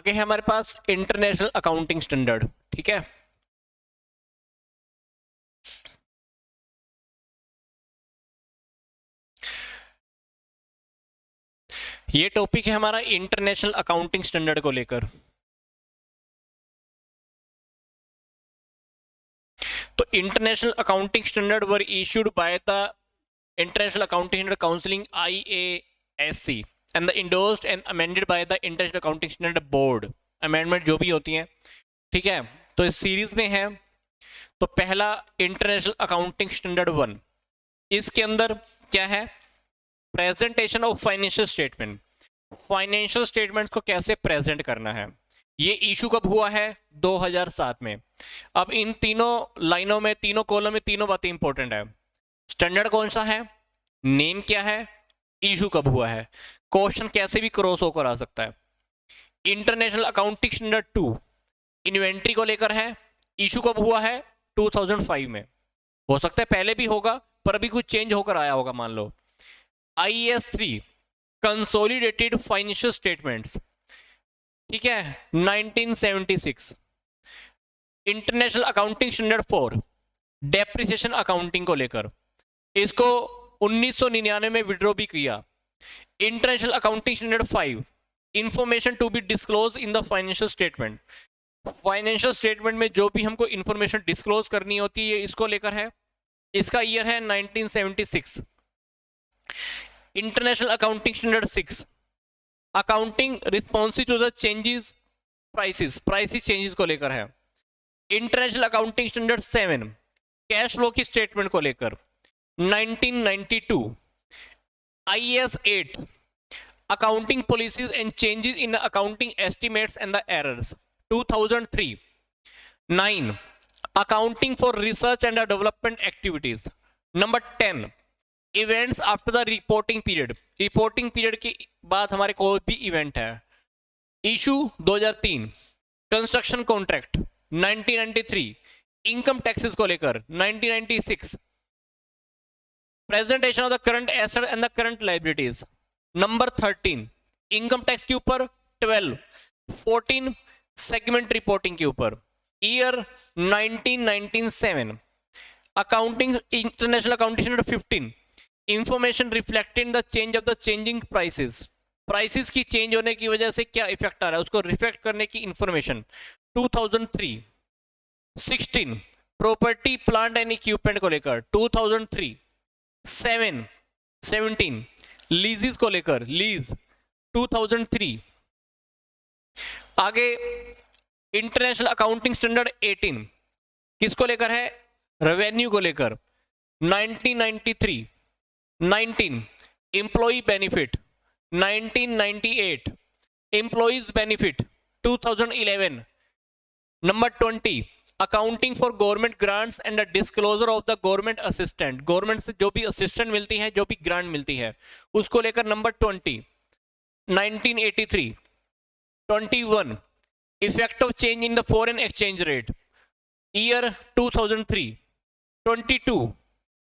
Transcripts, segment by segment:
आगे है हमारे पास इंटरनेशनल अकाउंटिंग स्टैंडर्ड। ठीक है, ये टॉपिक है हमारा इंटरनेशनल अकाउंटिंग स्टैंडर्ड को लेकर। तो international accounting standard were issued by the international accounting standard counselling IASC and the endorsed and amended by the international accounting standard board. Amendment जो भी होती हैं, ठीक है, तो इस सीरीज में है। तो पहला इंटरनेशनल अकाउंटिंग स्टैंडर्ड 1, इसके अंदर क्या है? Presentation of financial statement. Financial statements को कैसे प्रेजेंट करना है, ये इशू कब हुआ है? 2007 में। अब इन तीनों लाइनों में, तीनों कॉलम में, तीनों बातें इंपॉर्टेंट है। स्टैंडर्ड कौन सा है, नेम क्या है, इशू कब हुआ है, क्वेश्चन कैसे भी क्रॉस होकर आ सकता है। इंटरनेशनल अकाउंटिंग स्टैंडर्ड 2 इन्वेंट्री को लेकर है, इशू कब हुआ है? 2005 में। हो सकता है पहले भी होगा, पर अभी कुछ चेंज होकर आया होगा, मान लो। IAS 3 कंसोलिडेटेड फाइनेंशियल स्टेटमेंट्स, ठीक है, 1976। International accounting standard 4 depreciation accounting को लेकर, इसको 1999 में विड्रॉ भी किया। International accounting standard 5 information to be disclose in the financial statement. Financial statement में जो भी हमको इंफॉर्मेशन डिस्क्लोज करनी होती है, इसको लेकर है। इसका ईयर है 1976। International accounting standard 6 accounting responsive to the changes prices changes को लेकर है। International accounting standard 7 cash flow की स्टेटमेंट को लेकर 1992। IAS 8 accounting policies and changes in accounting estimates and the errors 2003। 9 accounting for research and development activities. Number 10 events after the reporting period. Reporting period के बाद हमारे कोई भी event है। Issue 2003। Construction contract 1993। Income taxes को लेकर 1996। Presentation of the current asset and the current liabilities. Number 13 income tax के ऊपर। 12 14 सेगमेंट रिपोर्टिंग के ऊपर। Year 1997। Accounting international accounting standard 15 information reflected the change of the changing prices की change होने की वजह से क्या इफेक्ट आ रहा है, उसको रिफ्लेक्ट करने की information 2003। 16 property plant and equipment को लेकर 2003। 17 लीजेस को लेकर लीज 2003। आगे इंटरनेशनल अकाउंटिंग स्टैंडर्ड 18 किसको लेकर है? रेवेन्यू को लेकर 1993। 19 employ benefit 1998। Employees benefit 2011। Number 20 accounting for government grants and disclosure of the government assistant. Government से जो भी असिस्टेंट मिलती है, जो भी ग्रांट मिलती है, उसको लेकर number 20 1983। 21 effect of change in the foreign exchange rate year 2003। 22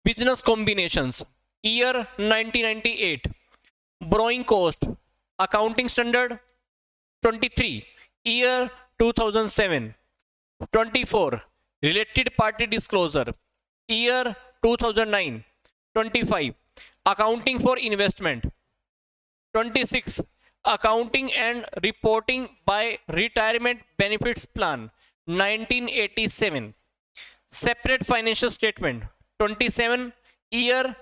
business combinations year 1998। Borrowing cost accounting standard 23 year 2007। 24 related party disclosure year 2009। 25 accounting for investment. 26 accounting and reporting by retirement benefits plan 1987। Separate financial statement 27 year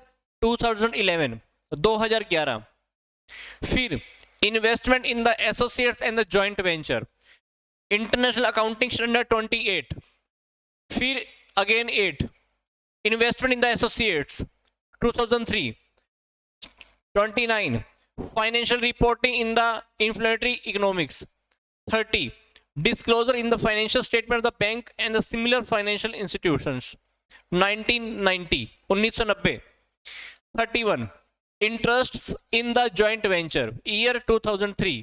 2011 2011। फिर investment in the associates and the joint venture international accounting standard 28। फिर again 8 investment in the associates 2003। 29 financial reporting in the inflationary economics. 30 disclosure in the financial statement of the bank and the similar financial institutions 1990 1990। 31 interests in the joint venture year 2003।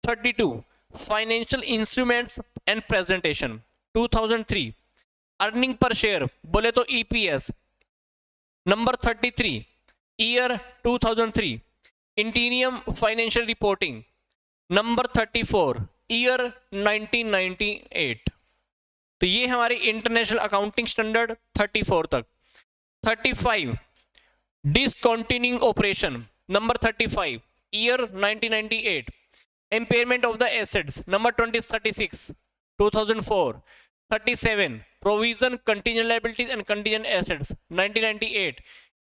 32 financial instruments and presentation 2003। earning per share बोले तो EPS number 33 year 2003। interim financial reporting number 34 year 1998। तो ये हमारी international accounting standard 34 तक। 35 discontinuing operation number 35 year 1998। impairment of the assets number 36 2004। 37 provision contingent liabilities and contingent assets 1998।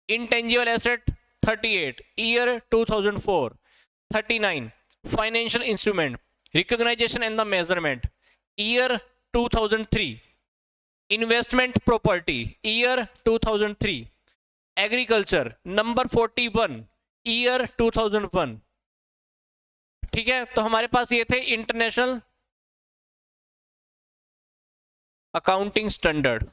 intangible asset 38 year 2004। 39 financial instrument recognition and the measurement year 2003। investment property year 2003। agriculture number 41 year 2001। ठीक है, तो हमारे पास ये थे international accounting standard.